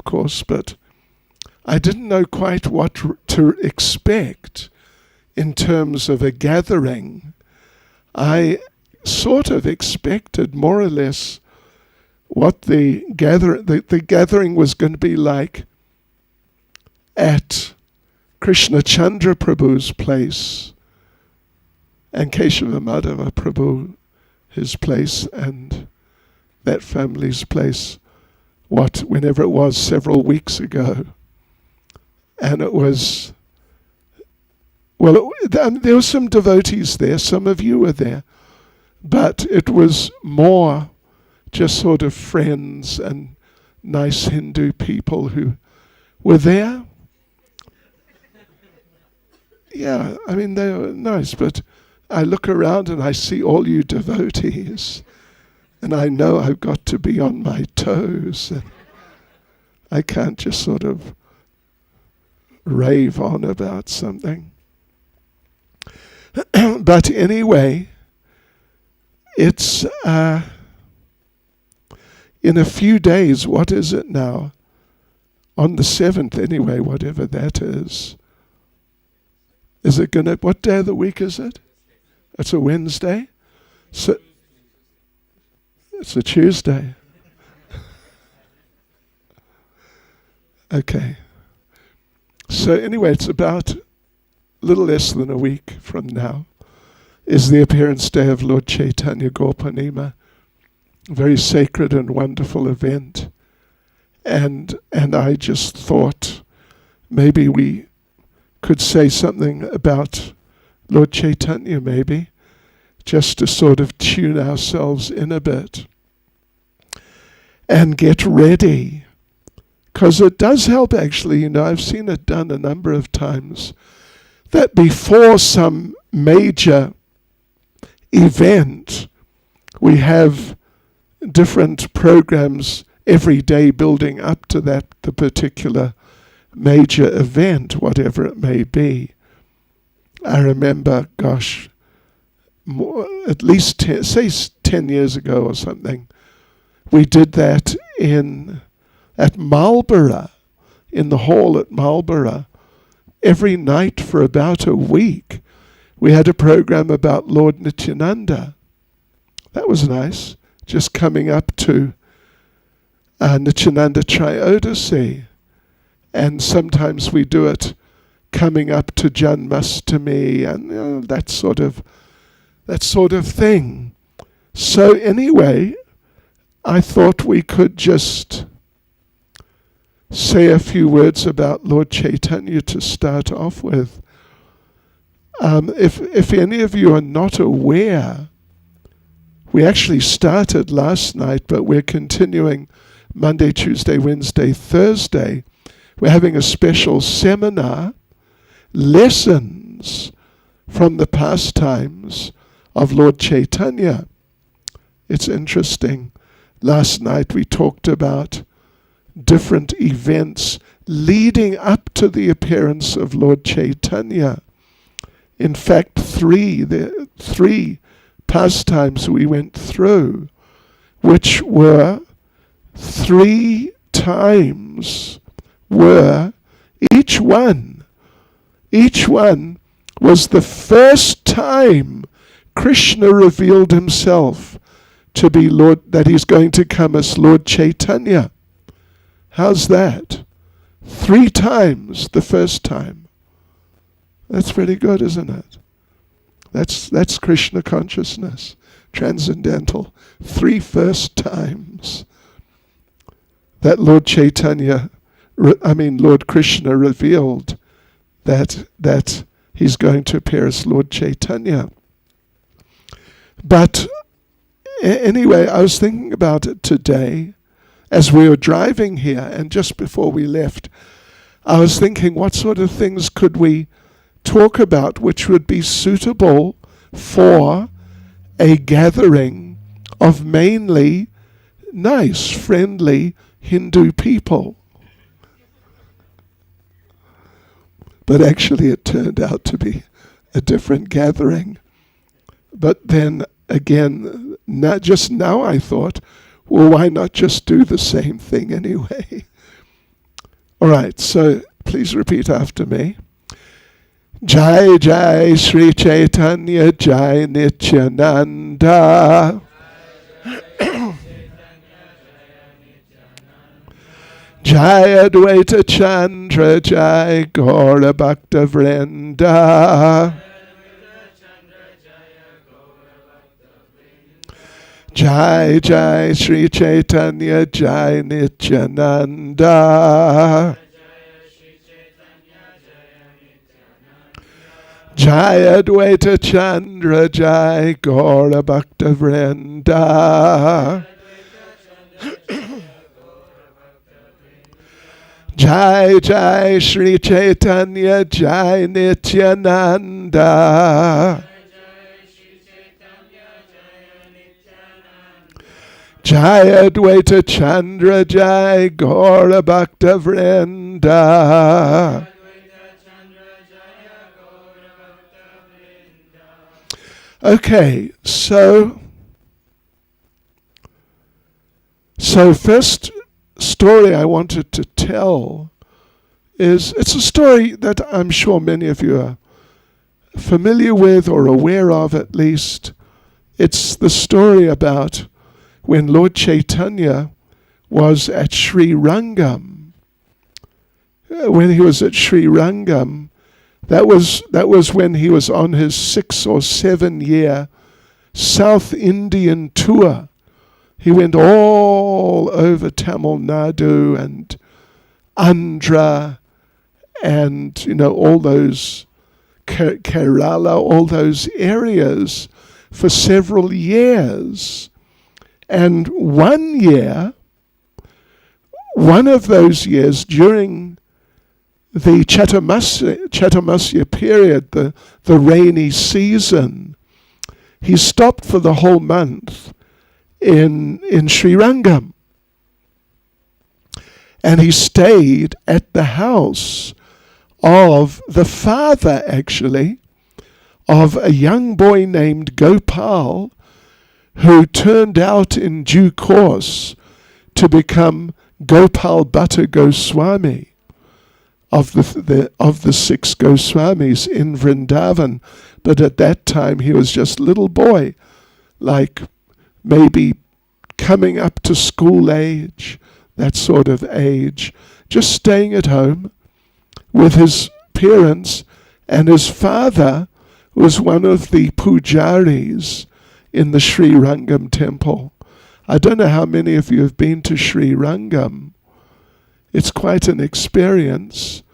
of course, but I didn't know quite what to expect in terms of a gathering. I sort of expected more or less what the gathering was going to be like at Krishna Chandra Prabhu's place and Keshava Madhava Prabhu, his place, and that family's place, whenever it was, several weeks ago. And it was, there were some devotees there, some of you were there, but it was more just sort of friends and nice Hindu people who were there. Yeah, I mean, they were nice, but I look around and I see all you devotees, and I know I've got to be on my toes, and I can't just sort of rave on about something. But anyway, it's in a few days. What is it now? On the 7th anyway, whatever that is. Is it gonna, what day of the week is it? It's a Wednesday? So it's a Tuesday. Okay. So anyway, it's about a little less than a week from now is the appearance day of Lord Caitanya Gaupanima. A very sacred and wonderful event. And I just thought maybe we could say something about Lord Caitanya, maybe, just to sort of tune ourselves in a bit and get ready. Because it does help, actually. I've seen it done a number of times, that before some major event, we have different programs every day building up to the particular major event, whatever it may be. I remember, at least 10 years ago or something, we did that at Marlborough, in the hall at Marlborough. Every night for about a week, we had a program about Lord Nityananda. That was nice, just coming up to Nityananda Trayodasi. And sometimes we do it coming up to Janmastami and that sort of thing. So anyway, I thought we could just say a few words about Lord Caitanya to start off with. If any of you are not aware, we actually started last night, but we're continuing Monday, Tuesday, Wednesday, Thursday. We're having a special seminar, lessons from the pastimes of Lord Caitanya. It's interesting. Last night we talked about different events leading up to the appearance of Lord Caitanya. In fact, the three pastimes we went through, which were 3 times, were each one was the first time Krishna revealed himself to be Lord, that he's going to come as Lord Caitanya. How's that? 3 times the first time. That's pretty good, isn't it? That's Krishna consciousness, transcendental. 3 first times that Lord Krishna revealed that he's going to appear as Lord Caitanya. But anyway, I was thinking about it today as we were driving here, and just before we left, I was thinking, what sort of things could we talk about which would be suitable for a gathering of mainly nice, friendly Hindu people? But actually it turned out to be a different gathering. But then again, just now I thought, well, why not just do the same thing anyway? All right, so please repeat after me. Jai Jai Sri Caitanya Jai Nityananda. Jai Advaita Chandra Jai Gaura Bhakta Vrinda. Jai Jai Sri Caitanya Jai Nityananda. Jai Advaita Chandra Jai Gaura Bhakta Vrinda. Jai Jai Sri Caitanya Jai Nityananda. Jai Advaita Chandra Jai Gaura Bhakta Vrinda. Okay, so first story I wanted to tell is, it's a story that I'm sure many of you are familiar with or aware of at least. It's the story about when Lord Caitanya was at Sri Rangam. When he was at Sri Rangam, that was when he was on his 6 or 7 year South Indian tour. He went all over Tamil Nadu and Andhra and, all those Kerala, all those areas for several years. And one of those years during the Chaturmasya period, the rainy season, he stopped for the whole month in Sri Rangam. And he stayed at the house of the father, actually, of a young boy named Gopal, who turned out in due course to become Gopal Bhatta Goswami of the 6 Goswamis in Vrindavan. But at that time he was just a little boy, like maybe coming up to school age, that sort of age, just staying at home with his parents. And his father was one of the pujaris in the Sri Rangam temple. I don't know how many of you have been to Sri Rangam. It's quite an experience.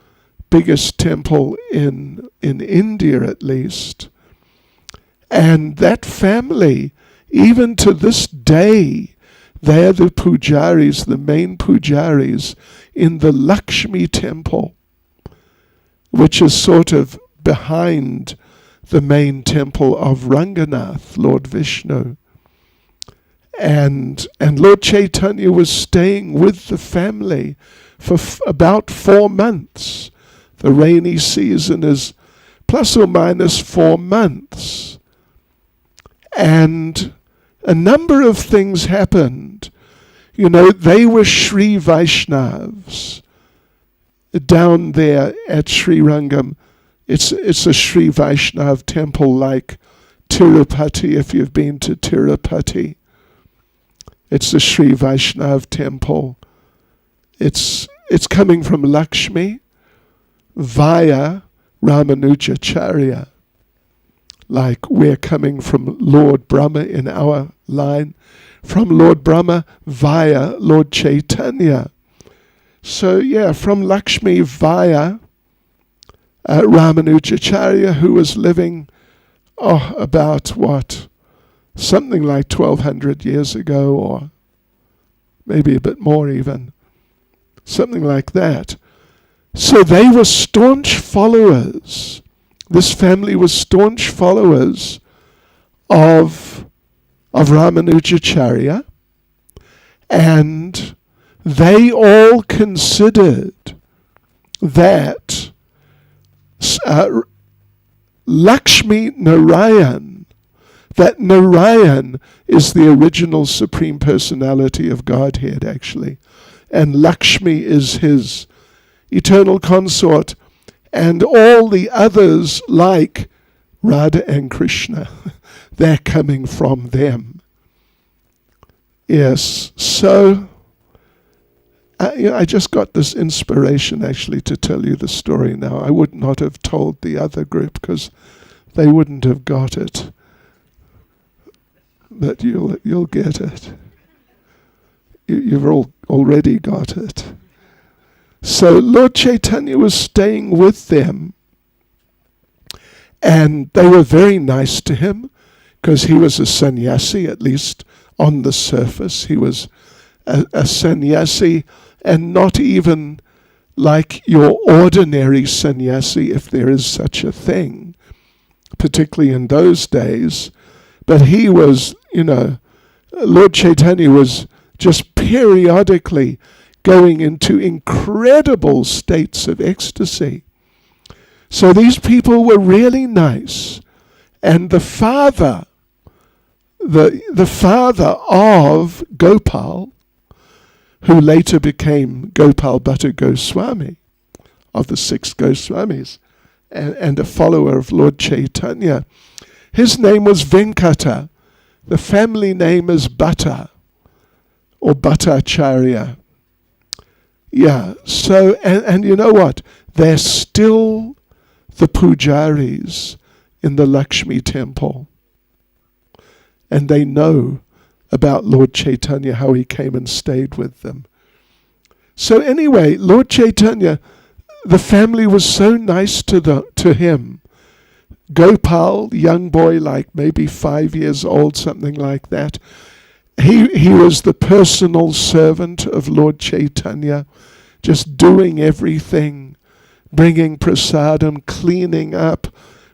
Biggest temple in India, at least. And that family, even to this day, they're the pujaris, the main pujaris in the Lakshmi temple, which is sort of behind the main temple of Ranganath, Lord Vishnu. And Lord Caitanya was staying with the family for about 4 months. The rainy season is plus or minus 4 months. And a number of things happened. They were Sri Vaishnavas down there at Sri Rangam. It's a Sri Vaishnav temple like Tirupati, if you've been to Tirupati. It's a Sri Vaishnav temple. It's coming from Lakshmi via Ramanujacharya. Like we're coming from Lord Brahma in our line, from Lord Brahma via Lord Caitanya. So from Lakshmi via Ramanujacharya, who was living about something like 1200 years ago, or maybe a bit more even, something like that. So they were staunch followers. This family was staunch followers of Ramanujacharya, and they all considered that Lakshmi Narayan, that Narayan is the original Supreme Personality of Godhead, actually, and Lakshmi is his eternal consort, and all the others like Radha and Krishna. They're coming from them. Yes, so I just got this inspiration actually to tell you the story now. I would not have told the other group because they wouldn't have got it. But you'll get it. You've already got it. So Lord Caitanya was staying with them, and they were very nice to him because he was a sannyasi, at least on the surface. He was a sannyasi, and not even like your ordinary sannyasi, if there is such a thing, particularly in those days. But he was, Lord Caitanya was just periodically going into incredible states of ecstasy. So these people were really nice. And the father, the father of Gopal, who later became Gopal Bhatta Goswami, of the 6 Goswamis, and a follower of Lord Caitanya, his name was Venkata. The family name is Bhatta, or Bhattacharya. Yeah, so, and you know what? They're still the pujaris in the Lakshmi temple. And they know about Lord Caitanya, how he came and stayed with them. So anyway, Lord Caitanya, the family was so nice to him. Gopal, young boy, like maybe 5 years old, something like that. He was the personal servant of Lord Caitanya, just doing everything, bringing prasadam, cleaning up,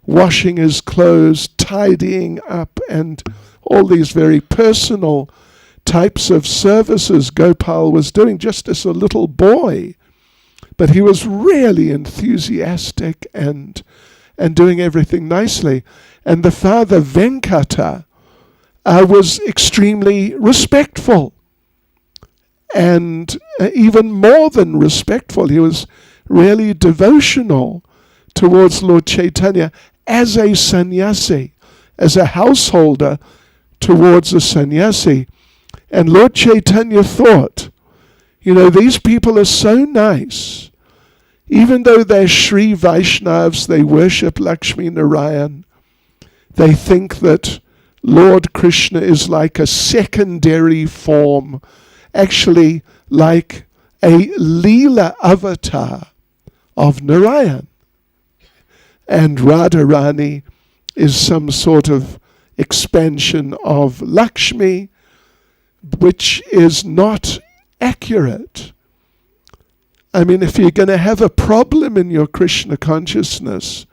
washing his clothes, tidying up, and all these very personal types of services Gopal was doing just as a little boy. But he was really enthusiastic and doing everything nicely. And the father, Venkata, was extremely respectful. And even more than respectful, he was really devotional towards Lord Caitanya as a sannyasi, as a householder towards a sannyasi. And Lord Caitanya thought, these people are so nice. Even though they're Sri Vaishnavas, they worship Lakshmi Narayan, they think that Lord Krishna is like a secondary form, actually like a Leela avatar of Narayan. And Radharani is some sort of expansion of Lakshmi, which is not accurate. I mean, if you're going to have a problem in your Krishna consciousness,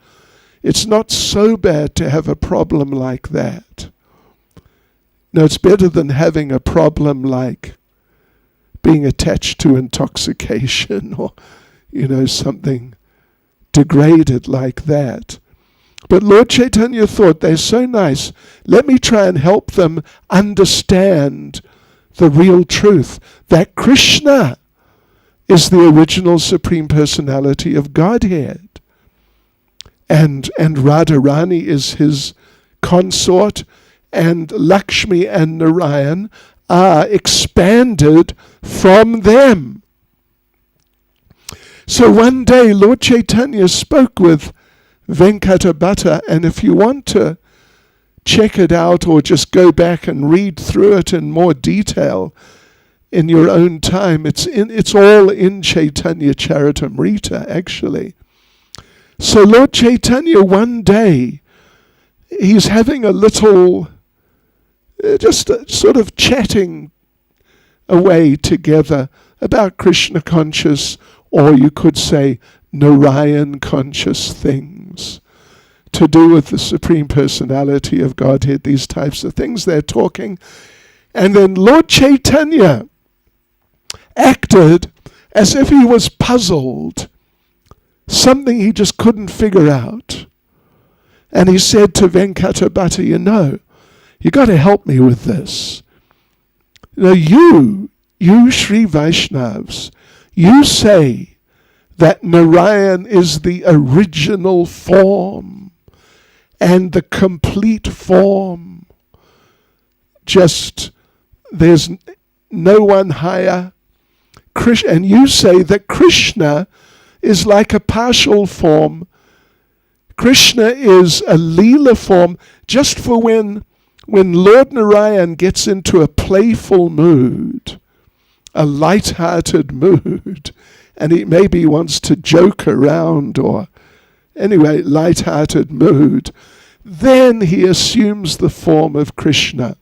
it's not so bad to have a problem like that. No, it's better than having a problem like being attached to intoxication or, something degraded like that. But Lord Caitanya thought, they're so nice, let me try and help them understand the real truth, that Krishna is the original Supreme Personality of Godhead. And Radharani is his consort, and Lakshmi and Narayan are expanded from them. So one day Lord Caitanya spoke with Venkata Bhatta, and if you want to check it out or just go back and read through it in more detail in your own time, it's all in Chaitanya Charitamrita actually. So Lord Caitanya one day, he's having a little, just sort of chatting away together about Krishna conscious, or you could say Narayan conscious things to do with the Supreme Personality of Godhead, these types of things they're talking. And then Lord Caitanya acted as if he was puzzled, something he just couldn't figure out. And he said to Venkata Bhatta, you got to help me with this. You Sri Vaishnavas, you say that Narayan is the original form and the complete form. Just, there's no one higher. And you say that Krishna is like a partial form. Krishna is a Leela form just for when Lord Narayan gets into a playful mood, a light-hearted mood, and he maybe wants to joke around, or anyway, light-hearted mood, then he assumes the form of Krishna.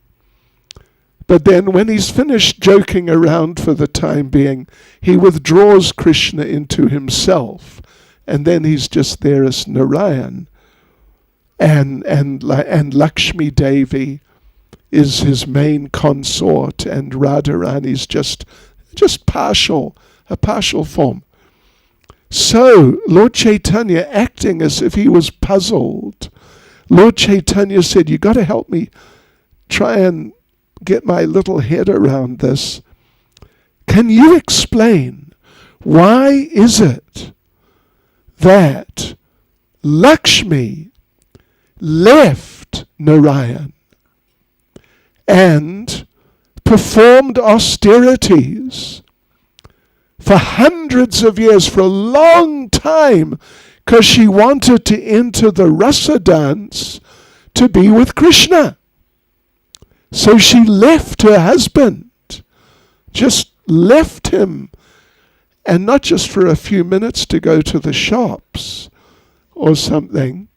But then when he's finished joking around for the time being, he withdraws Krishna into himself, and then he's just there as Narayan. And Lakshmi Devi is his main consort, and Radharani's just partial, a partial form. So Lord Caitanya, acting as if he was puzzled, Lord Caitanya said, "You got to help me try and get my little head around this. Can you explain why is it that Lakshmi left Narayan and performed austerities for hundreds of years, for a long time, because she wanted to enter the rasa dance to be with Krishna? So she left her husband, just left him, and not just for a few minutes to go to the shops or something,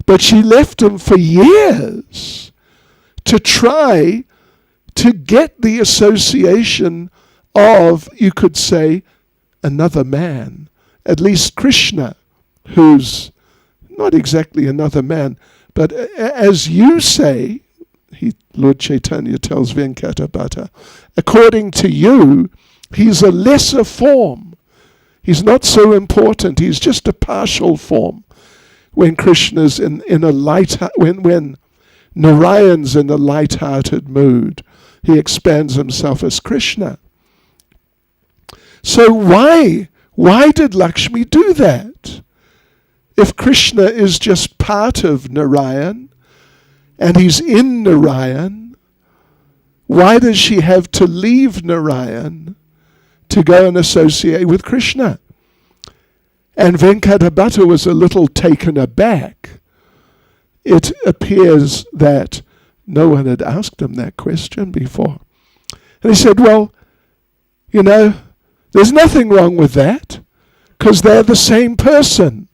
but she left him for years to try to get the association of, you could say, another man, at least Krishna, who's not exactly another man, but as you say, Lord Caitanya tells Venkata, according to you, he's a lesser form. He's not so important. He's just a partial form. When Krishna's in a when Narayan's in a light-hearted mood, he expands himself as Krishna. So why did Lakshmi do that? If Krishna is just part of Narayan, and he's in Narayan, why does she have to leave Narayan to go and associate with Krishna? And Venkata was a little taken aback. It appears that no one had asked him that question before. And he said, well, there's nothing wrong with that, because they're the same person.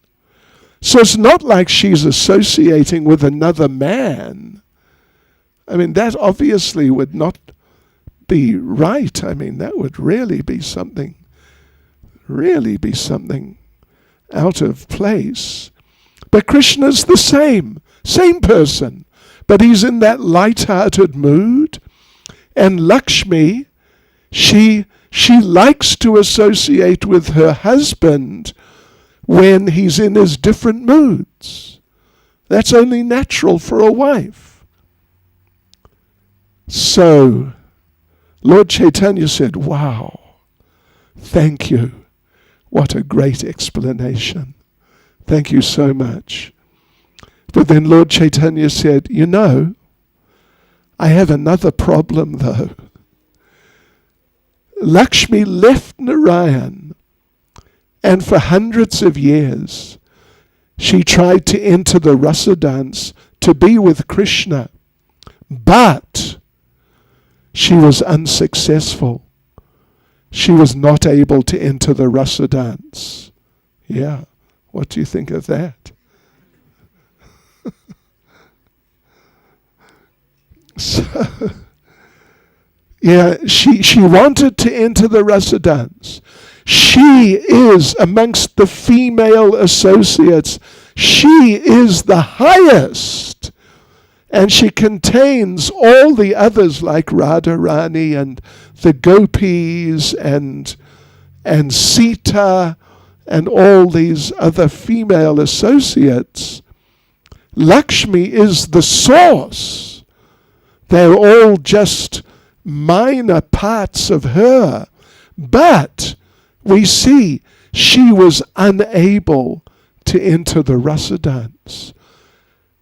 So it's not like she's associating with another man. I mean, that obviously would not be right. I mean, that would really be something out of place. But Krishna's the same person, but he's in that light-hearted mood. And Lakshmi, she likes to associate with her husband when he's in his different moods. That's only natural for a wife. So Lord Caitanya said, wow, thank you. What a great explanation. Thank you so much. But then Lord Caitanya said, I have another problem though. Lakshmi left Narayan, and for hundreds of years she tried to enter the rasa dance to be with Krishna, but she was unsuccessful. She was not able to enter the rasa dance. Yeah, what do you think of that? So, yeah, she wanted to enter the rasa dance. She is, amongst the female associates, she is the highest. And she contains all the others like Radharani and the gopis and Sita and all these other female associates. Lakshmi is the source. They're all just minor parts of her. But we see she was unable to enter the rasa dance.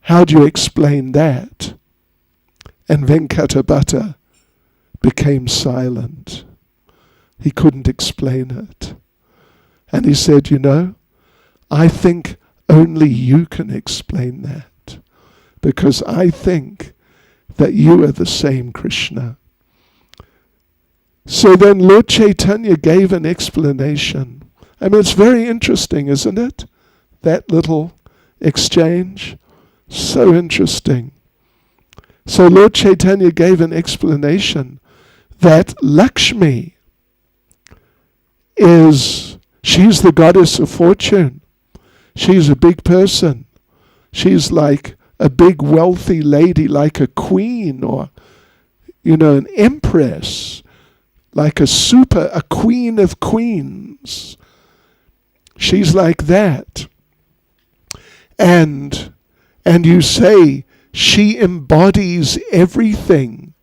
How do you explain that? And Venkatabhatta became silent. He couldn't explain it. And he said, I think only you can explain that, because I think that you are the same Krishna. So then Lord Caitanya gave an explanation. I mean, it's very interesting, isn't it? That little exchange. So interesting. So Lord Caitanya gave an explanation that Lakshmi she's the goddess of fortune. She's a big person. She's like a big wealthy lady, like a queen or, an empress, like a queen of queens. She's like that. And you say she embodies everything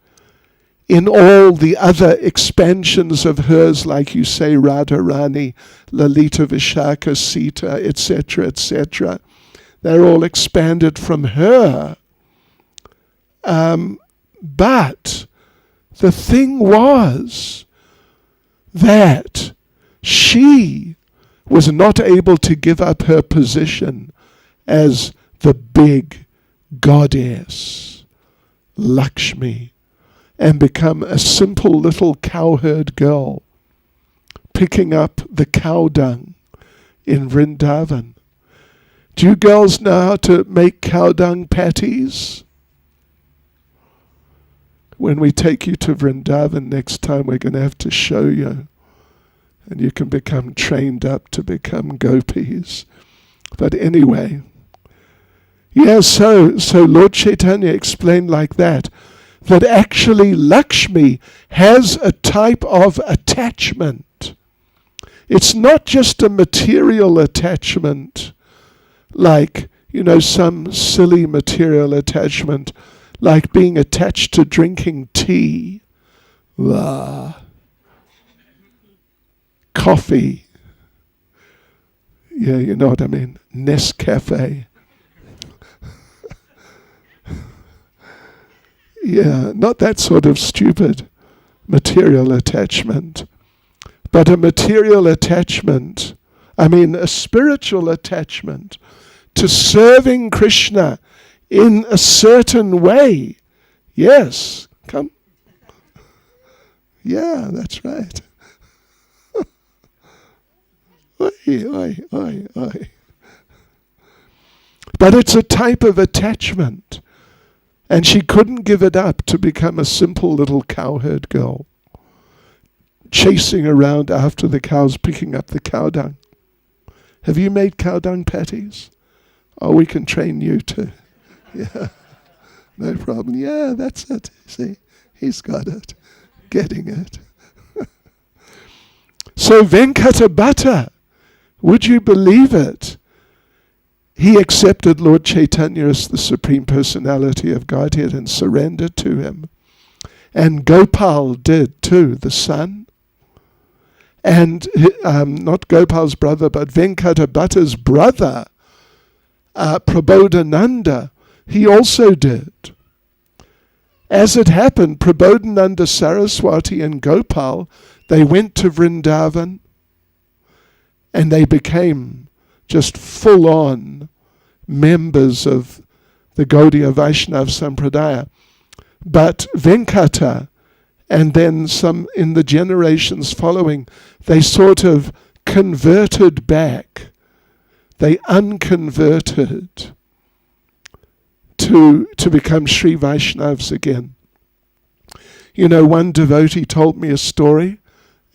in all the other expansions of hers, like you say, Radharani, Lalita, Vishaka, Sita, etc., etc. They're all expanded from her. But the thing was that she was not able to give up her position as the big goddess, Lakshmi, and become a simple little cowherd girl, picking up the cow dung in Vrindavan. Do you girls know how to make cow dung patties? When we take you to Vrindavan next time, we're going to have to show you. And you can become trained up to become gopis. But anyway, so Lord Caitanya explained like that actually Lakshmi has a type of attachment. It's not just a material attachment, like, some silly material attachment, like being attached to drinking tea, coffee, you know what I mean, Nescafe. Yeah, not that sort of stupid material attachment, but a material attachment, a spiritual attachment to serving Krishna in a certain way. Yes, come. Yeah, that's right. Oi, oi, oi, oi. But it's a type of attachment. And she couldn't give it up to become a simple little cowherd girl, chasing around after the cows, picking up the cow dung. Have you made cow dung patties? Oh, we can train you too. Yeah, no problem. Yeah, that's it. See, he's got it, getting it. So Venkatabhatta, would you believe it? He accepted Lord Caitanya as the Supreme Personality of Godhead and surrendered to him. And Gopal did too, the son. And not Gopal's brother, but Venkatabhatta's brother, Prabodhananda, he also did. As it happened, Prabodhananda, Saraswati and Gopal, they went to Vrindavan and they became just full-on members of the Gaudiya Vaishnava Sampradaya. But Venkata and then some in the generations following, they sort of converted back. They unconverted to become Sri Vaishnavas again. One devotee told me a story,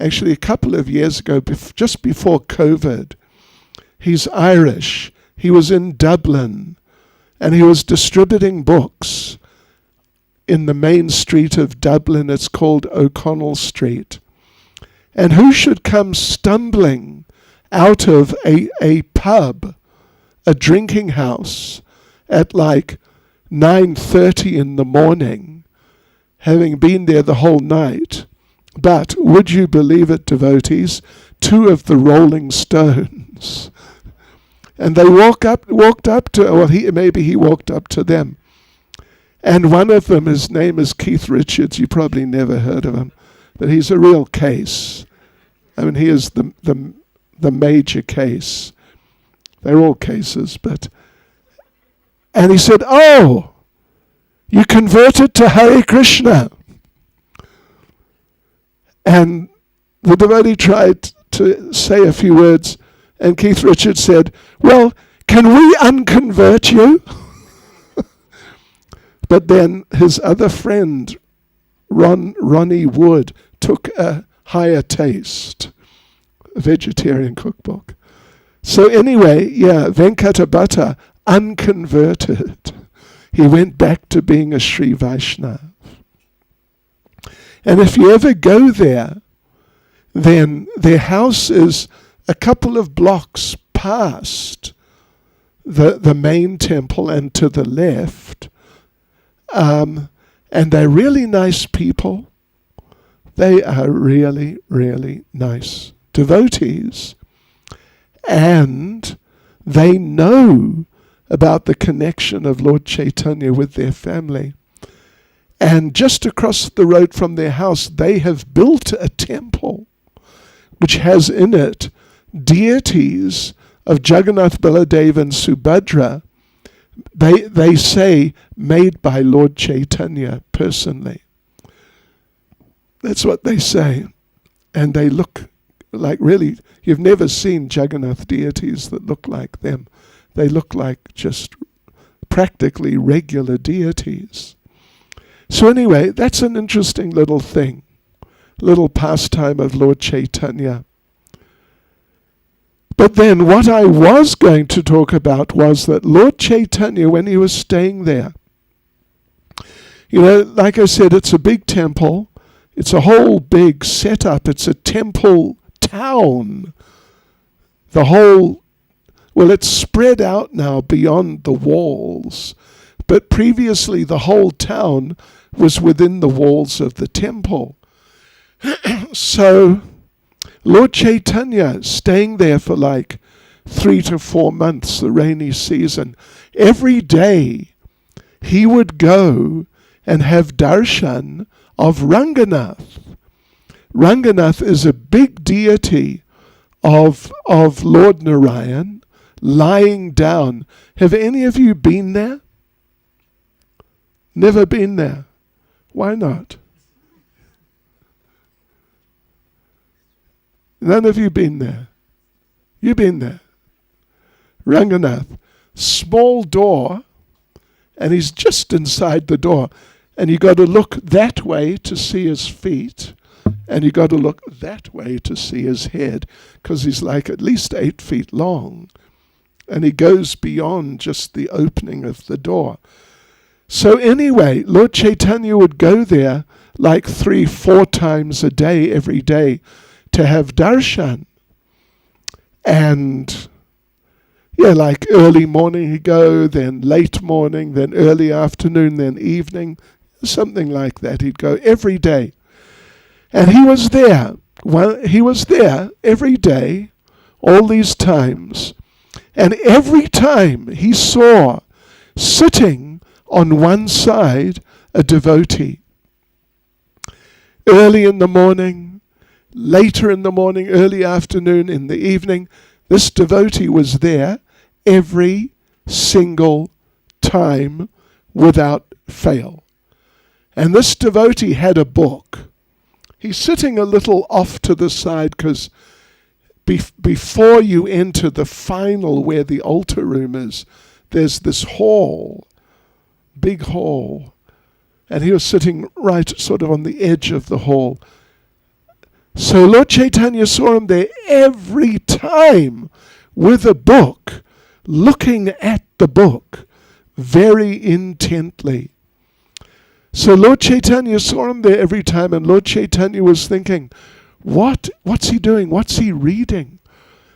actually a couple of years ago, just before COVID. He's Irish. He was in Dublin, and he was distributing books in the main street of Dublin. It's called O'Connell Street. And who should come stumbling out of a pub, a drinking house, at like 9:30 in the morning, having been there the whole night. But would you believe it, devotees, two of the Rolling Stones. And they walked up to, well, maybe he walked up to them. And one of them, his name is Keith Richards. You probably never heard of him, but he's a real case. I mean, he is the major case. They're all cases, but... And he said, "Oh, you converted to Hare Krishna." And the devotee tried to say a few words, and Keith Richards said, "Well, can we unconvert you?" But then his other friend, Ronnie Wood, took a higher taste, a vegetarian cookbook. So anyway, Venkatabhatta unconverted. He went back to being a Sri Vaishnava. And if you ever go there, then their house is a couple of blocks past the main temple and to the left. And they're really nice people. They are really, really nice devotees. And they know about the connection of Lord Caitanya with their family. And just across the road from their house, they have built a temple which has in it deities of Jagannath, Baladev and Subhadra. They say made by Lord Caitanya personally. That's what they say. And they look like, really, you've never seen Jagannath deities that look like them. They look like just practically regular deities. So anyway, that's an interesting little thing, little pastime of Lord Caitanya. But then what I was going to talk about was that Lord Caitanya, when he was staying there, like I said, it's a big temple. It's a whole big setup. It's a temple town. It's spread out now beyond the walls. But previously the whole town was within the walls of the temple. So Lord Caitanya, staying there for like 3 to 4 months, the rainy season, every day he would go and have darshan of Ranganath. Ranganath is a big deity of Lord Narayan lying down. Have any of you been there? Never been there. Why not? None of you been there. You've been there. Ranganath, small door, and he's just inside the door. And you got to look that way to see his feet, and you got to look that way to see his head, because he's like at least 8 feet long, and he goes beyond just the opening of the door. So anyway, Lord Caitanya would go there like 3-4 times a day, every day, to have darshan. And like early morning he'd go, then late morning, then early afternoon, then evening, something like that. He'd go every day. And he was there. He was there every day, all these times. And every time he saw sitting on one side a devotee. Early in the morning, later in the morning, early afternoon, in the evening, this devotee was there every single time without fail. And this devotee had a book. He's sitting a little off to the side because before you enter the final where the altar room is, there's this hall, big hall. And he was sitting right sort of on the edge of the hall. So Lord Caitanya saw him there every time with a book, looking at the book very intently. So Lord Caitanya saw him there every time, and Lord Caitanya was thinking, what's he doing? What's he reading?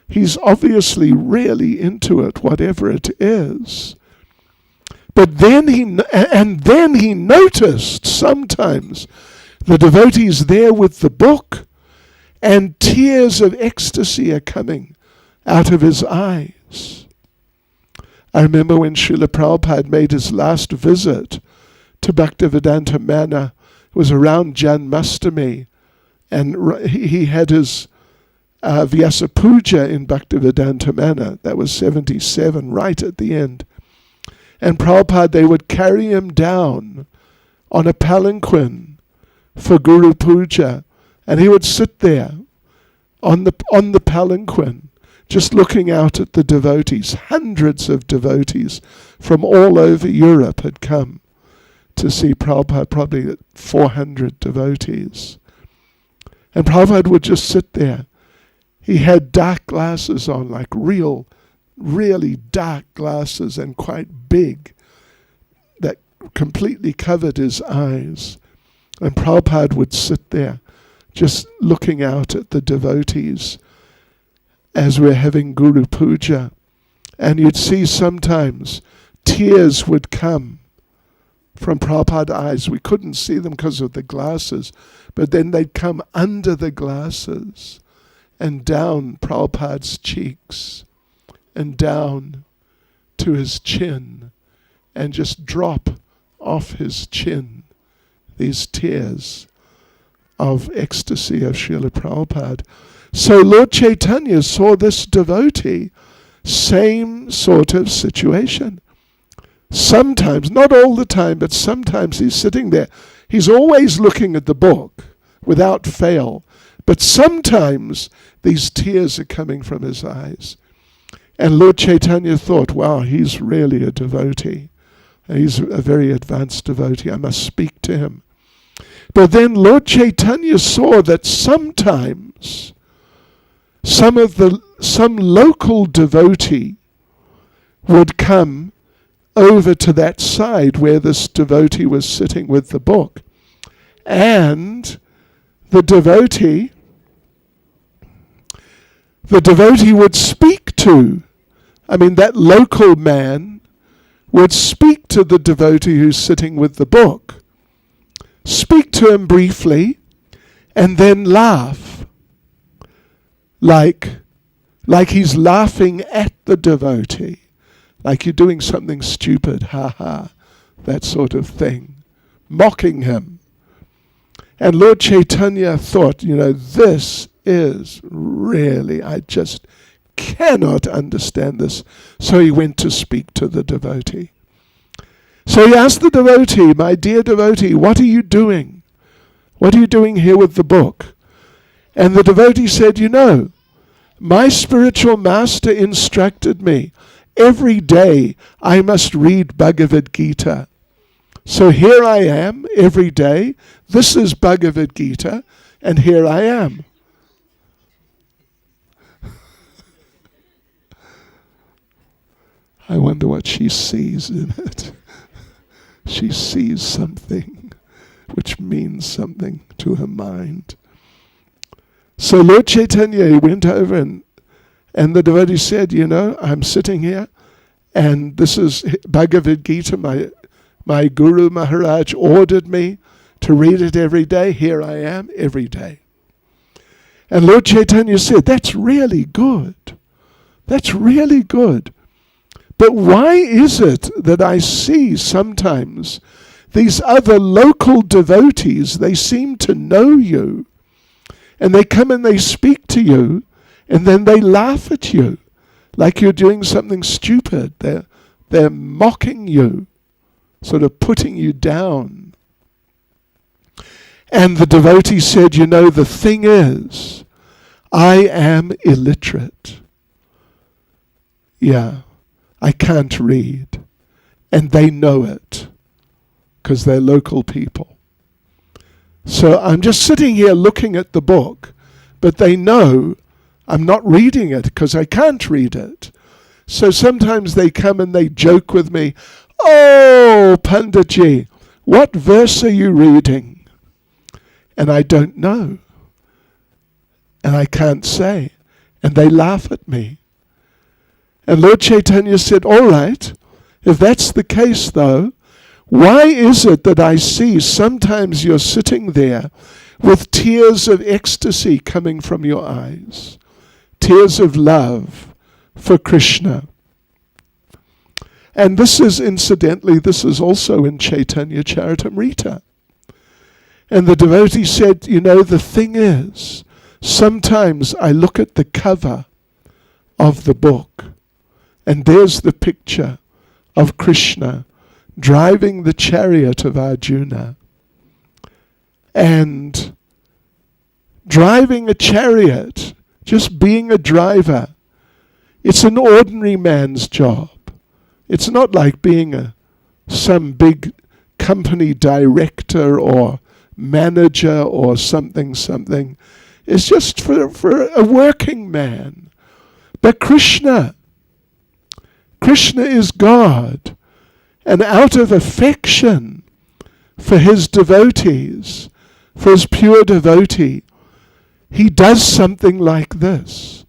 He's obviously really into it, whatever it is. But then he noticed sometimes the devotee's there with the book, and tears of ecstasy are coming out of his eyes. I remember when Srila Prabhupada made his last visit to Bhaktivedanta Manor. It was around Janmashtami, and he had his Vyasa Puja in Bhaktivedanta Manor. That was 77, right at the end. And Prabhupada, they would carry him down on a palanquin for Guru Puja, and he would sit there on the palanquin, just looking out at the devotees. Hundreds of devotees from all over Europe had come to see Prabhupada, probably 400 devotees. And Prabhupada would just sit there. He had dark glasses on, like really dark glasses, and quite big, that completely covered his eyes. And Prabhupada would sit there, just looking out at the devotees as we're having Guru Puja. And you'd see sometimes tears would come from Prabhupada's eyes. We couldn't see them because of the glasses, but then they'd come under the glasses and down Prabhupada's cheeks and down to his chin, and just drop off his chin these tears of ecstasy of Srila Prabhupada. So Lord Caitanya saw this devotee, same sort of situation. Sometimes, not all the time, but sometimes he's sitting there. He's always looking at the book without fail. But sometimes these tears are coming from his eyes. And Lord Caitanya thought, wow, he's really a devotee. He's a very advanced devotee. I must speak to him. But then Lord Caitanya saw that sometimes some local devotee would come over to that side where this devotee was sitting with the book. And the devotee would speak to, that local man would speak to the devotee who's sitting with the book, speak to him briefly, and then laugh, like he's laughing at the devotee, like you're doing something stupid, that sort of thing, mocking him. And Lord Caitanya thought, this is really, I just cannot understand this. So he went to speak to the devotee. So he asked the devotee, my dear devotee, what are you doing? What are you doing here with the book? And the devotee said, my spiritual master instructed me, every day I must read Bhagavad Gita. So here I am every day. This is Bhagavad Gita, and here I am. I wonder what she sees in it. She sees something which means something to her mind. So Lord Caitanya went over and the devotee said, I'm sitting here and this is Bhagavad Gita. My Guru Maharaj ordered me to read it every day. Here I am every day. And Lord Caitanya said, that's really good. That's really good. But why is it that I see sometimes these other local devotees, they seem to know you, and they come and they speak to you, and then they laugh at you like you're doing something stupid. They're mocking you, sort of putting you down. And the devotee said, the thing is, I am illiterate. Yeah, I can't read. And they know it, because they're local people. So I'm just sitting here looking at the book, but they know I'm not reading it because I can't read it. So sometimes they come and they joke with me, oh, Panditji, what verse are you reading? And I don't know. And I can't say. And they laugh at me. And Lord Caitanya said, all right, if that's the case though, why is it that I see sometimes you're sitting there with tears of ecstasy coming from your eyes, tears of love for Krishna. And this is, incidentally, this is also in Caitanya Charitamrita. And the devotee said, the thing is, sometimes I look at the cover of the book, and there's the picture of Krishna driving the chariot of Arjuna. And driving a chariot, just being a driver, it's an ordinary man's job. It's not like being some big company director or manager or something. It's just for a working man. But Krishna is God. And out of affection for his devotees, for his pure devotee, he does something like this.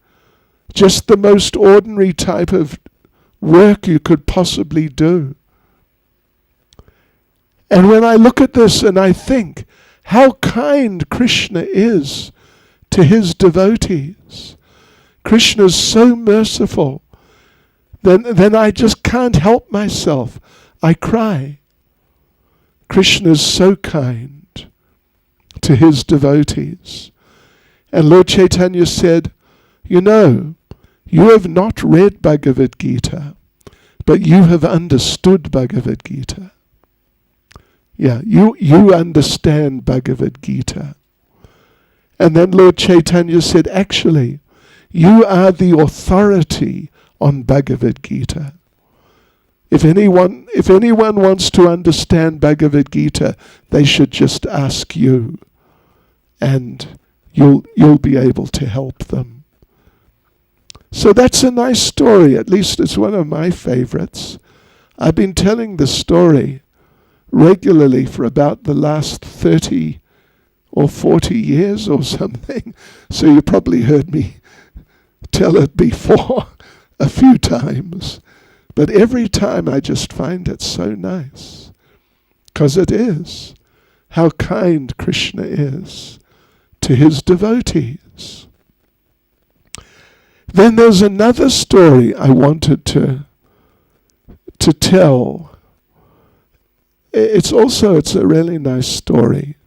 Just the most ordinary type of work you could possibly do. And when I look at this and I think how kind Krishna is to his devotees, Krishna is so merciful, then I just can't help myself. I cry. Krishna is so kind to his devotees. And Lord Caitanya said, you have not read Bhagavad Gita, but you have understood Bhagavad Gita. Yeah, you understand Bhagavad Gita. And then Lord Caitanya said, actually, you are the authority on Bhagavad Gita. If anyone wants to understand Bhagavad Gita, they should just ask you, and you'll be able to help them. So that's a nice story. At least it's one of my favorites. I've been telling this story regularly for about the last 30 or 40 years or something. So you probably heard me tell it before a few times. But every time I just find it so nice. Because it is how kind Krishna is to his devotees. Then there's another story I wanted to tell. It's a really nice story.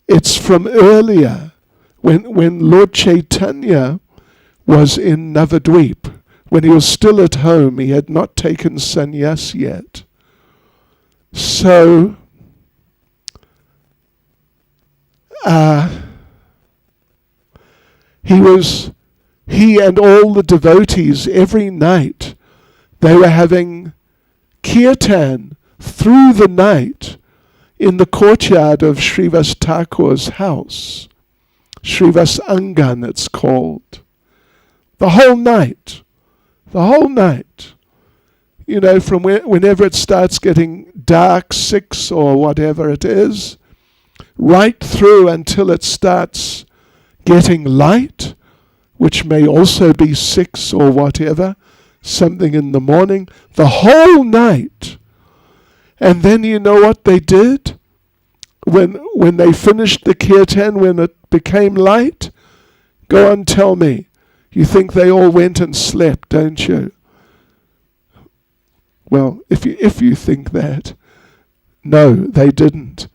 It's from earlier, when Lord Caitanya was in Navadvip, when he was still at home. He had not taken sannyas yet. So he and all the devotees, every night, they were having kirtan through the night in the courtyard of Srivas Thakur's house. Srivas Angan, it's called. The whole night. From whenever it starts getting dark, 6 or whatever it is, right through until it starts getting light, which may also be 6 or whatever, something in the morning, the whole night. And then you know what they did? When they finished the kirtan, when it became light, go on, tell me. You think they all went and slept, don't you? Well, if you think that, no, they didn't.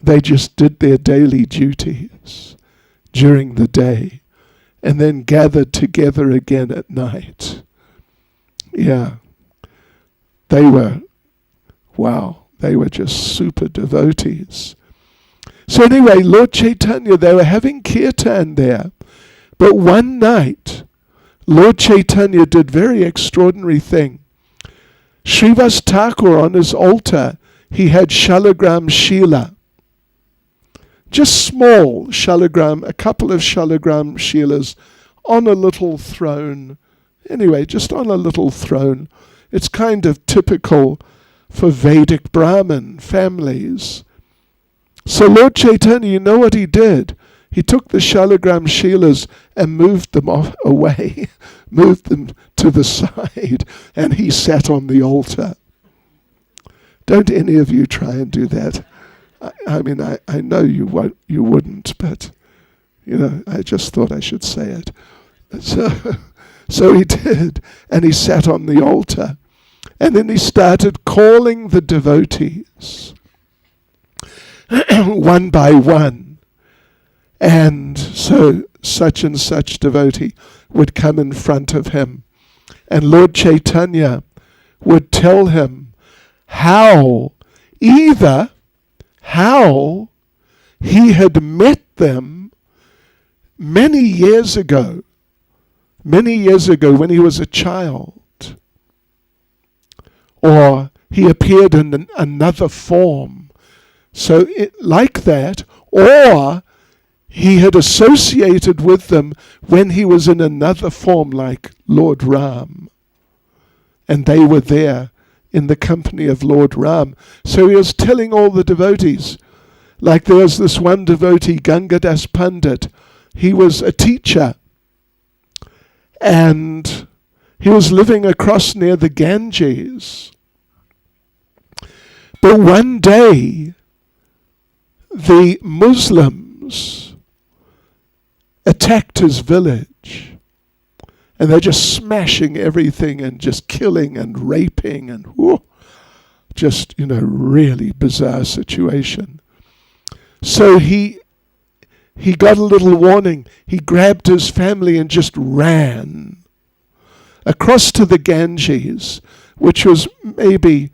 They just did their daily duties during the day and then gathered together again at night. Yeah. They were just super devotees. So anyway, Lord Caitanya, they were having kirtan there. But one night, Lord Caitanya did very extraordinary thing. Srivas Thakur, on his altar, he had shalagram shila. Just small shalagram, a couple of shalagram shilas on a little throne. Anyway, just on a little throne. It's kind of typical for Vedic Brahmin families. So Lord Caitanya, you know what he did? He took the shalagram shilas and moved them away, moved them to the side, and he sat on the altar. Don't any of you try and do that. I know you wouldn't, but I just thought I should say it. So he did, and he sat on the altar, and then he started calling the devotees one by one. And so such and such devotee would come in front of him, and Lord Caitanya would tell him how he had met them many years ago when he was a child, or he appeared in another form. So like that, or he had associated with them when he was in another form, like Lord Ram, and they were there in the company of Lord Ram. So he was telling all the devotees, like there was this one devotee, Gangadas Pandit. He was a teacher, and he was living across near the Ganges. But one day, the Muslims attacked his village, and they're just smashing everything and just killing and raping and just, really bizarre situation. So he got a little warning. He grabbed his family and just ran across to the Ganges, which was maybe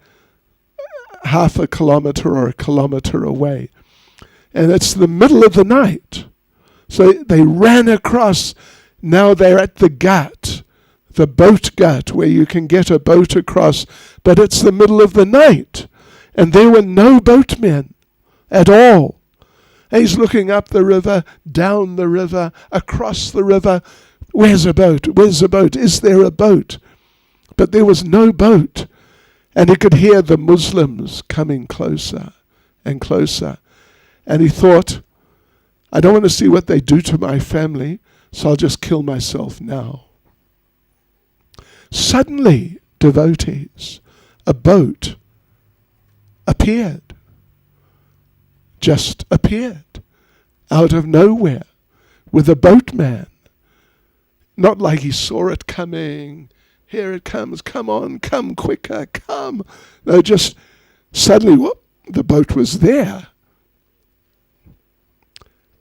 half a kilometer or a kilometer away. And it's the middle of the night. So they ran across. Now they're at the Ghat, the boat Ghat, where you can get a boat across, but it's the middle of the night, and there were no boatmen at all. And he's looking up the river, down the river, across the river. Where's a boat? Where's a boat? Is there a boat? But there was no boat. And he could hear the Muslims coming closer and closer. And he thought, I don't want to see what they do to my family, so I'll just kill myself now. Suddenly, devotees, a boat appeared. Just appeared out of nowhere with a boatman. Not like he saw it coming. Here it comes. Come on, come quicker, come. No, just suddenly, the boat was there.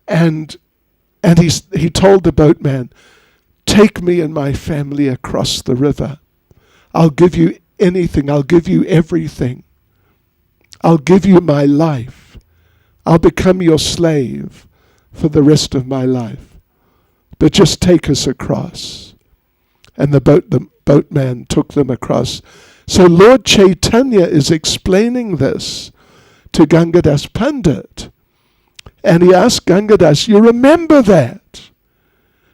And he told the boatman, take me and my family across the river. I'll give you anything. I'll give you everything. I'll give you my life. I'll become your slave for the rest of my life. But just take us across. And the boatman took them across. So Lord Caitanya is explaining this to Gangadas Pandit. And he asked Gangadas, you remember that?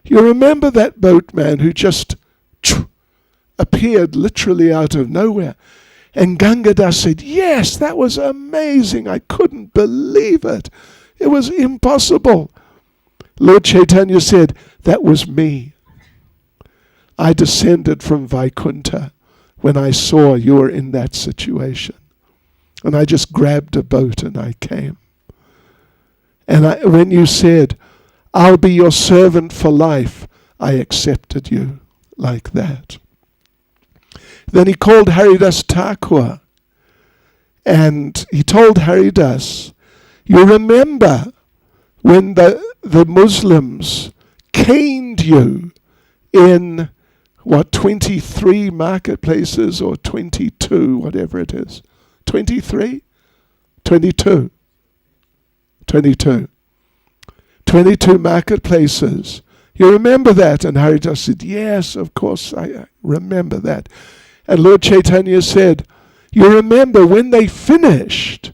You remember that boatman who just appeared literally out of nowhere? And Gangadas said, yes, that was amazing. I couldn't believe it. It was impossible. Lord Caitanya said, that was me. I descended from Vaikuntha when I saw you were in that situation. And I just grabbed a boat and I came. And when you said, I'll be your servant for life, I accepted you like that. Then he called Haridas Thakur, and he told Haridas, you remember when the Muslims caned you in, 23 marketplaces, or 22, whatever it is. 23? 22. 22 marketplaces. You remember that? And Haridas said, yes, of course, I remember that. And Lord Caitanya said, you remember when they finished?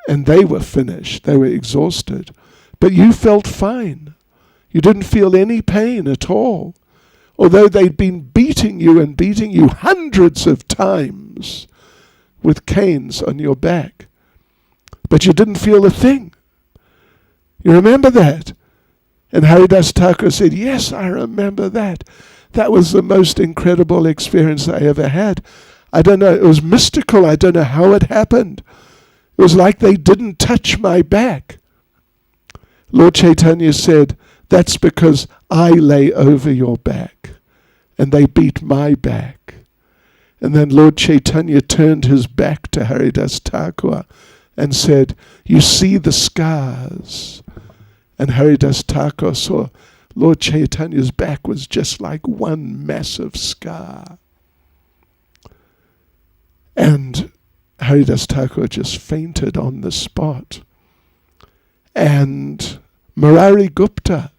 And they were finished. They were exhausted. But you felt fine. You didn't feel any pain at all. Although they'd been beating you hundreds of times with canes on your back. But you didn't feel a thing. You remember that? And Haridas Thakur said, yes, I remember that. That was the most incredible experience I ever had. I don't know, it was mystical. I don't know how it happened. It was like they didn't touch my back. Lord Caitanya said, that's because I lay over your back, and they beat my back. And then Lord Caitanya turned his back to Haridas Thakur and said, you see the scars? And Haridas Thakur saw Lord Caitanya's back was just like one massive scar. And Haridas Thakur just fainted on the spot. And Murari Gupta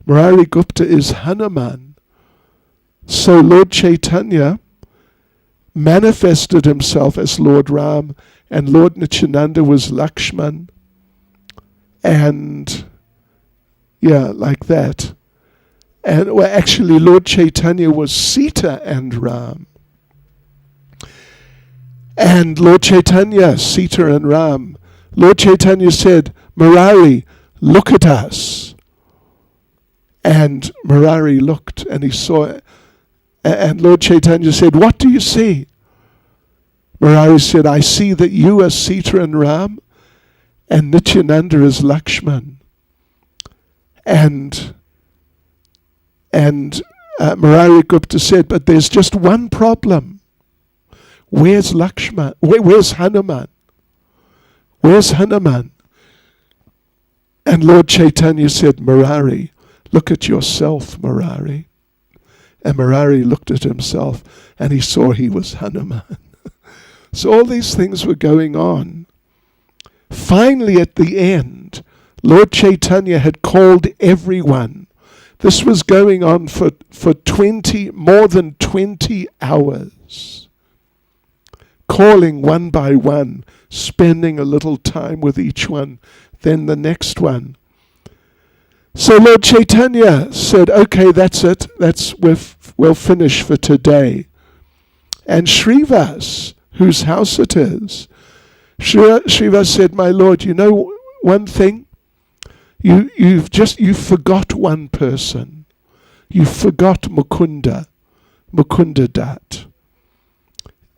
is Hanuman. So Lord Caitanya manifested himself as Lord Ram, and Lord Nityananda was Lakshman. And like that. And well, actually Lord Caitanya was Sita and Ram. And Lord Caitanya, Sita and Ram, Lord Caitanya said, Murari, look at us. And Murari looked and he saw it. And Lord Caitanya said, what do you see? Murari said, I see that you are Sita and Ram and Nityananda is Lakshman. And Murari Gupta said, but there's just one problem. Where's Lakshman? Where's Hanuman? Where's Hanuman? And Lord Caitanya said, Murari, look at yourself, Murari. And Murari looked at himself and he saw he was Hanuman. So all these things were going on. Finally, at the end, Lord Caitanya had called everyone. This was going on for more than 20 hours. Calling one by one, spending a little time with each one, then the next one. So Lord Caitanya said, okay, that's it. We'll finish for today. And Srivas, whose house it is, Srivas said, my Lord, you know one thing? You forgot one person. You forgot Mukunda Dat.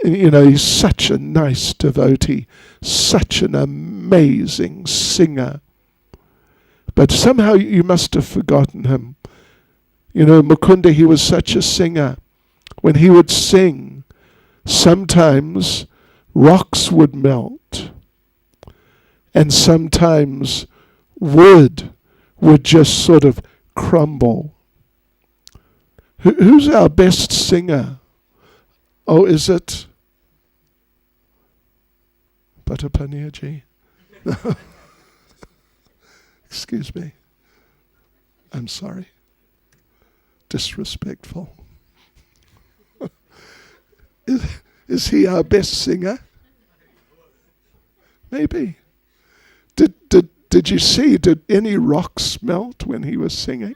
You know, he's such a nice devotee, such an amazing singer. But somehow you must have forgotten him. You know, Mukunda, he was such a singer. When he would sing, sometimes rocks would melt. And sometimes wood would just sort of crumble. Who's our best singer? Oh, is it Bhattapaniyji? Excuse me. I'm sorry. Disrespectful. Is he our best singer? Maybe. Did you see, did any rocks melt when he was singing?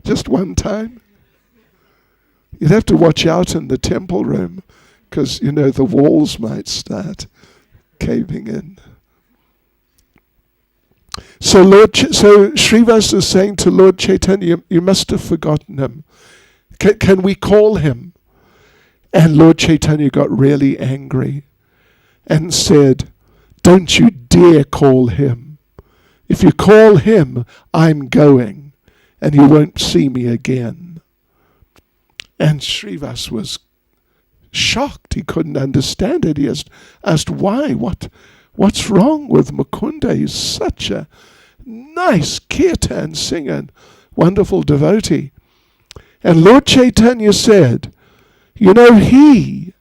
Just one time? You'd have to watch out in the temple room because, you know, the walls might start caving in. So Srivas is saying to Lord Caitanya, you must have forgotten him. Can we call him? And Lord Caitanya got really angry and said, don't you dare call him. If you call him, I'm going, and you won't see me again. And Srivas was shocked. He couldn't understand it. He asked why? What's wrong with Mukunda? He's such a nice kirtan singer, wonderful devotee. And Lord Caitanya said, you know, he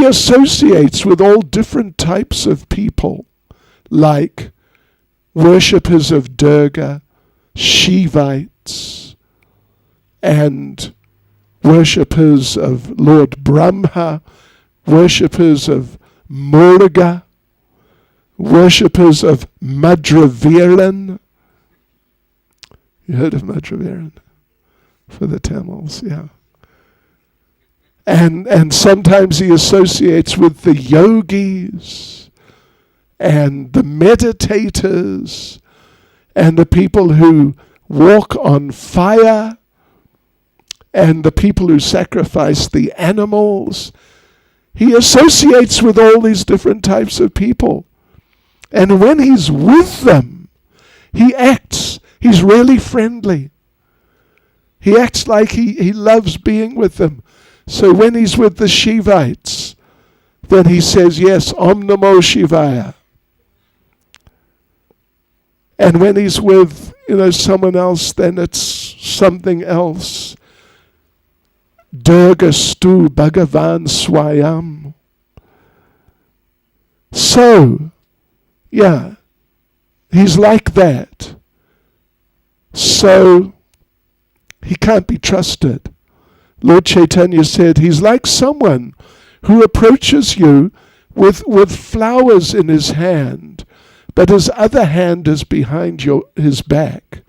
associates with all different types of people, like worshippers of Durga, Shivites, and worshippers of Lord Brahma, worshippers of Muruga, worshippers of Madraviran. You heard of Madraviran? For the Tamils, yeah. And sometimes he associates with the yogis and the meditators and the people who walk on fire and the people who sacrifice the animals. He associates with all these different types of people. And when he's with them, he's really friendly. He acts like he loves being with them. So when he's with the Shivites, then he says, yes, Om Namo Shivaya. And when he's with, someone else, then it's something else. Durgastu Bhagavan Swayam. So, yeah, he's like that. So, he can't be trusted. Lord Caitanya said he's like someone who approaches you with flowers in his hand, but his other hand is behind his back.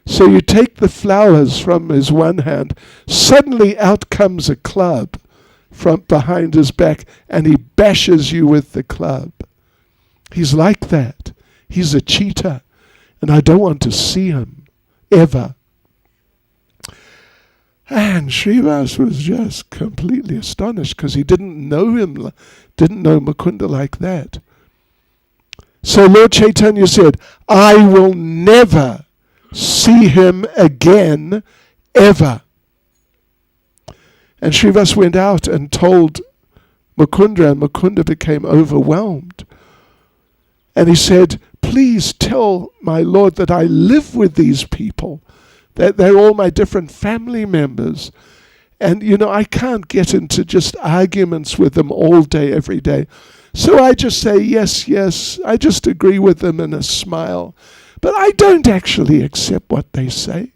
So you take the flowers from his one hand, suddenly out comes a club from behind his back, and he bashes you with the club. He's like that. He's a cheater, and I don't want to see him, ever. And Srivas was just completely astonished because he didn't know Mukunda like that. So Lord Caitanya said, I will never see him again, ever. And Srivas went out and told Mukunda, and Mukunda became overwhelmed. And he said, please tell my Lord that I live with these people. They're all my different family members. And, I can't get into just arguments with them all day, every day. So I just say, yes, yes. I just agree with them in a smile. But I don't actually accept what they say.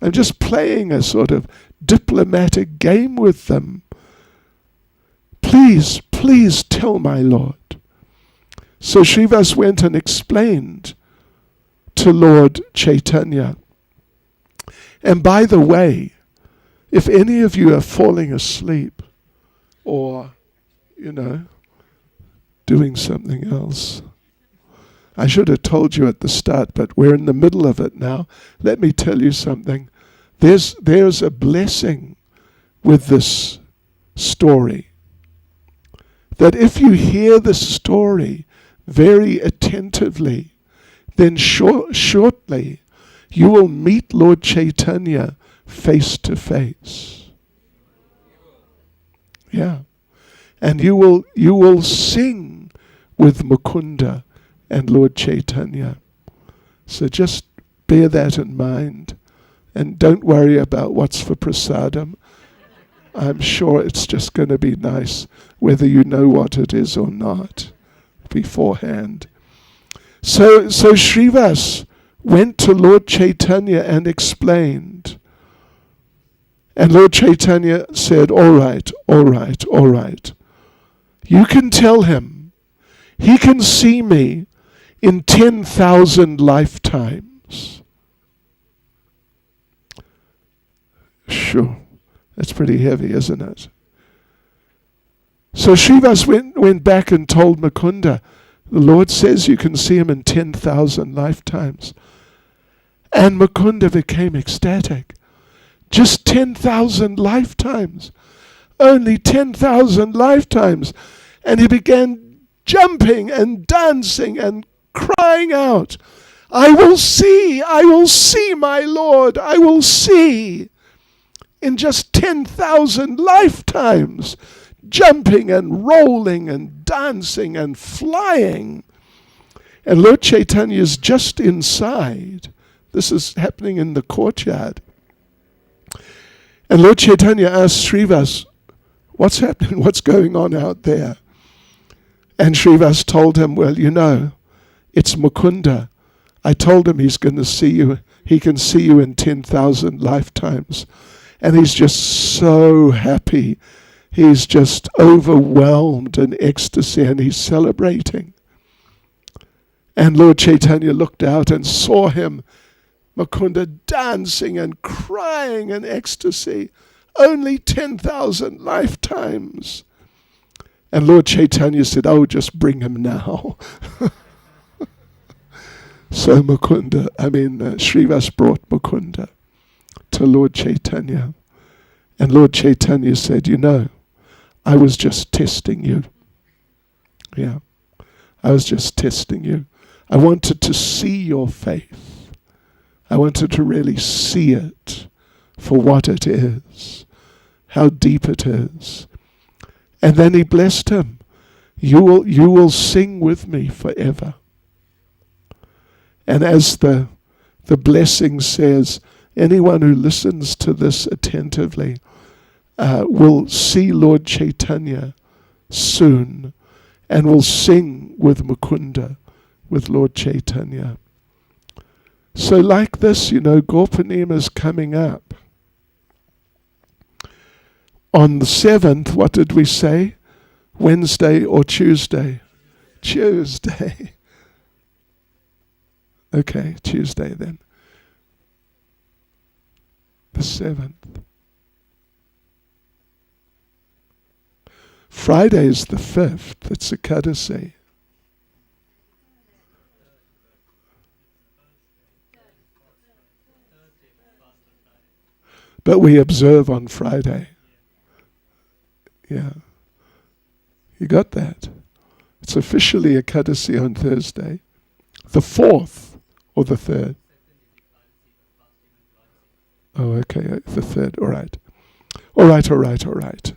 I'm just playing a sort of diplomatic game with them. Please, please tell my Lord. So Srivas went and explained to Lord Caitanya. And by the way, if any of you are falling asleep or, doing something else, I should have told you at the start, but we're in the middle of it now. Let me tell you something. There's a blessing with this story. That if you hear the story very attentively, then shortly you will meet Lord Caitanya face to face. Yeah. And you will sing with Mukunda and Lord Caitanya. So just bear that in mind. And don't worry about what's for prasadam. I'm sure it's just going to be nice, whether you know what it is or not, beforehand. So Srivas went to Lord Caitanya and explained. And Lord Caitanya said, all right. You can tell him he can see me in 10,000 lifetimes. Sure, that's pretty heavy, isn't it? So Srivas went back and told Mukunda, the Lord says you can see him in 10,000 lifetimes. And Mukunda became ecstatic. Just 10,000 lifetimes. Only 10,000 lifetimes. And he began jumping and dancing and crying out, I will see my Lord, I will see. In just 10,000 lifetimes, jumping and rolling and dancing and flying. And Lord Caitanya is just inside. This is happening in the courtyard. And Lord Caitanya asked Srivas, what's happening? What's going on out there? And Srivas told him, well, it's Mukunda. I told him he's going to see you. He can see you in 10,000 lifetimes. And he's just so happy. He's just overwhelmed in ecstasy, and he's celebrating. And Lord Caitanya looked out and saw him, Mukunda, dancing and crying in ecstasy. Only 10,000 lifetimes. And Lord Caitanya said, just bring him now. So Srivas brought Mukunda to Lord Caitanya. And Lord Caitanya said, I was just testing you. Yeah. I was just testing you. I wanted to see your faith. I wanted to really see it for what it is, how deep it is. And then he blessed him. You will sing with me forever. And as the blessing says, anyone who listens to this attentively will see Lord Caitanya soon and will sing with Mukunda, with Lord Caitanya. So like this, Gorpanima is coming up. On the 7th, what did we say? Wednesday or Tuesday? Tuesday. Okay, Tuesday then. The 7th. Friday's the 5th. It's Ekadasi. But we observe on Friday. Yeah. You got that? It's officially Ekadasi on Thursday. The 4th or the 3rd? Oh, okay, the 3rd. All right.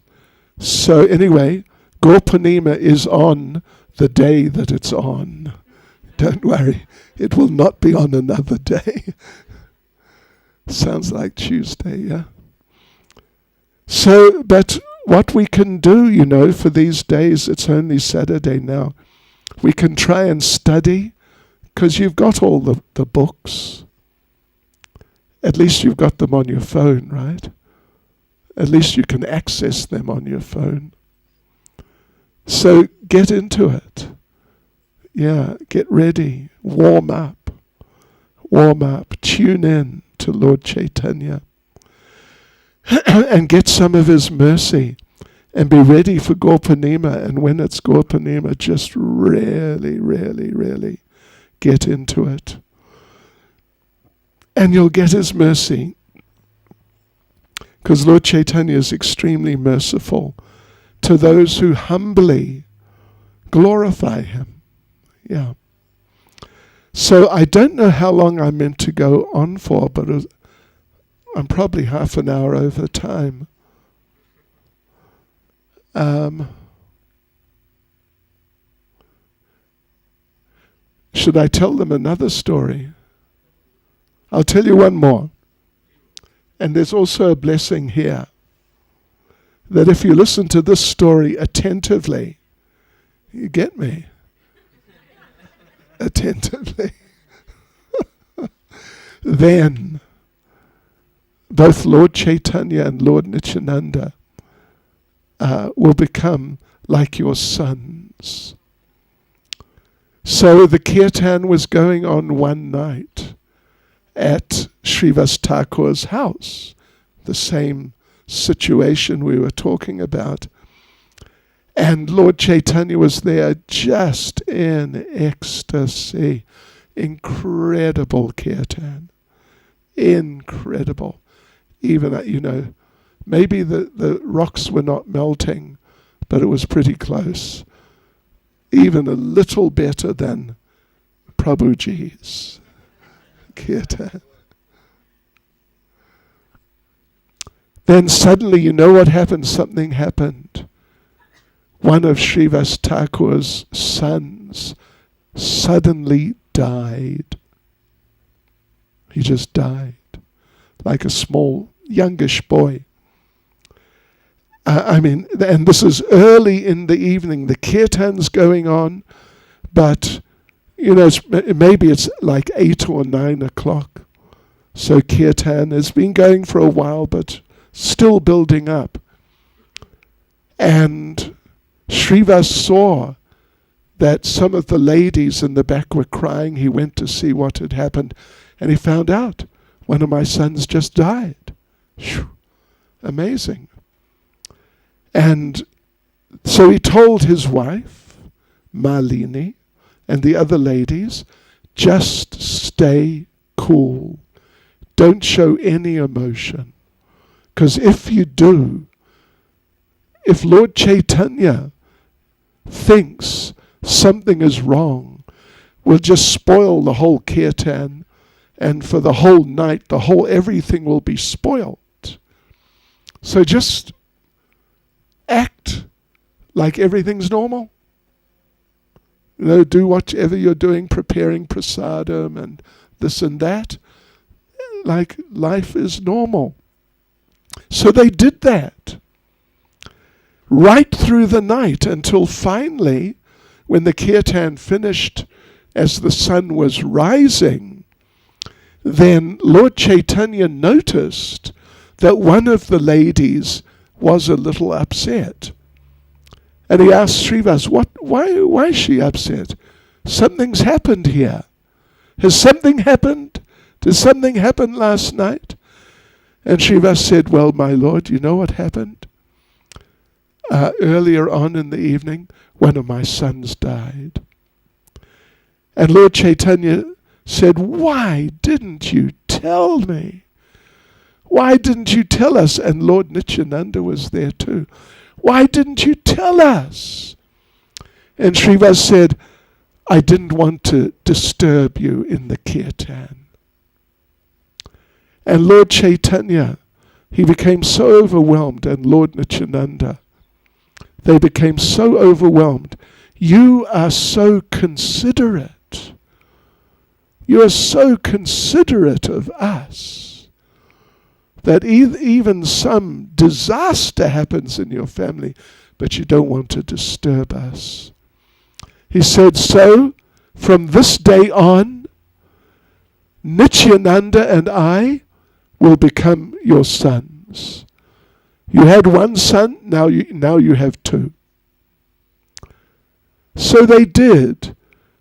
So anyway, Gorpanima is on the day that it's on. Don't worry, it will not be on another day. Sounds like Tuesday, yeah? So, but what we can do, for these days, it's only Saturday now, we can try and study, because you've got all the books. At least you've got them on your phone, right? At least you can access them on your phone. So get into it. Yeah, get ready. Warm up. Tune in to Lord Caitanya. And get some of his mercy. And be ready for Gorpanima. And when it's Gorpanima, just really, really, really get into it. And you'll get his mercy. Because Lord Caitanya is extremely merciful to those who humbly glorify him. Yeah. So I don't know how long I'm meant to go on for, but I'm probably half an hour over time. Should I tell them another story? I'll tell you one more. And there's also a blessing here, that if you listen to this story attentively, you get me? Attentively. Then, both Lord Caitanya and Lord Nityananda will become like your sons. So the kirtan was going on one night at Srivas Thakur's house, the same situation we were talking about. And Lord Caitanya was there just in ecstasy. Incredible kirtan. Incredible. Even, maybe the rocks were not melting, but it was pretty close. Even a little better than Prabhuji's kirtan. Then suddenly, what happened? Something happened. One of Srivas Thakur's sons suddenly died. He just died, like a small, youngish boy. And this is early in the evening. The kirtan's going on, but maybe it's like 8 or 9 o'clock. So kirtan has been going for a while, but still building up. And Srivas saw that some of the ladies in the back were crying. He went to see what had happened, and he found out one of my sons just died. Whew. Amazing. And so he told his wife, Malini, and the other ladies, just stay cool. Don't show any emotion. Because if you do, if Lord Caitanya thinks something is wrong, we'll just spoil the whole kirtan, and for the whole night, everything will be spoiled. So just act like everything's normal. Do whatever you're doing, preparing prasadam and this and that, like life is normal. So they did that right through the night until finally, when the kirtan finished as the sun was rising, then Lord Caitanya noticed that one of the ladies was a little upset. And he asked Srivas, why is she upset? Something's happened here. Has something happened? Did something happen last night? And Srivas said, well, my lord, you know what happened? Earlier on in the evening, one of my sons died. And Lord Caitanya said, why didn't you tell me? Why didn't you tell us? And Lord Nityananda was there too. Why didn't you tell us? And Srivas said, I didn't want to disturb you in the kirtan. And Lord Caitanya, he became so overwhelmed, and Lord Nityananda, they became so overwhelmed. You are so considerate. You are so considerate of us that even some disaster happens in your family, but you don't want to disturb us. He said, so from this day on, Nityananda and I will become your sons. You had one son, now you have two. So they did,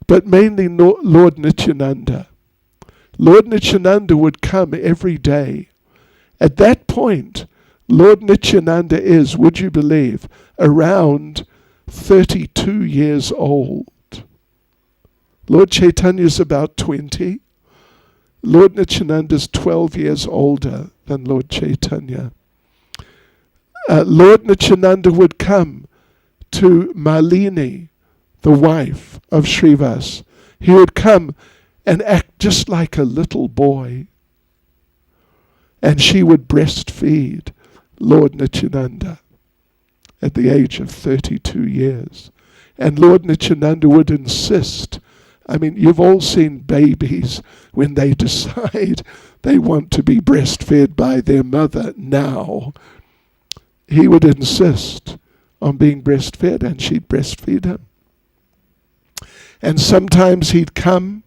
but mainly Lord Nityananda. Lord Nityananda would come every day. At that point, Lord Nityananda is, would you believe, around 32 years old. Lord Caitanya is about 20. Lord Nityananda is 12 years older than Lord Caitanya. Lord Nityananda would come to Malini, the wife of Srivas. He would come and act just like a little boy. And she would breastfeed Lord Nityananda at the age of 32 years. And Lord Nityananda would insist. I mean, you've all seen babies when they decide they want to be breastfed by their mother now. He would insist on being breastfed, and she'd breastfeed him. And sometimes he'd come,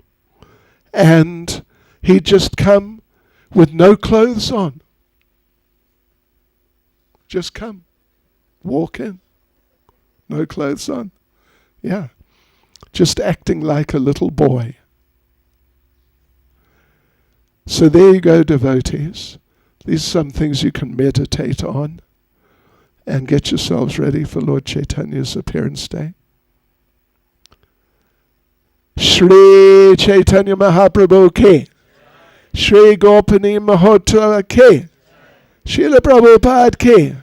and he'd just come with no clothes on. Just come, walk in, no clothes on. Yeah, just acting like a little boy. So there you go, devotees. These are some things you can meditate on and get yourselves ready for Lord Chaitanya's appearance day. Shri Chaitanya Mahaprabhu ki, Shri Gopani Mahotra ki, Srila Prabhupada ki,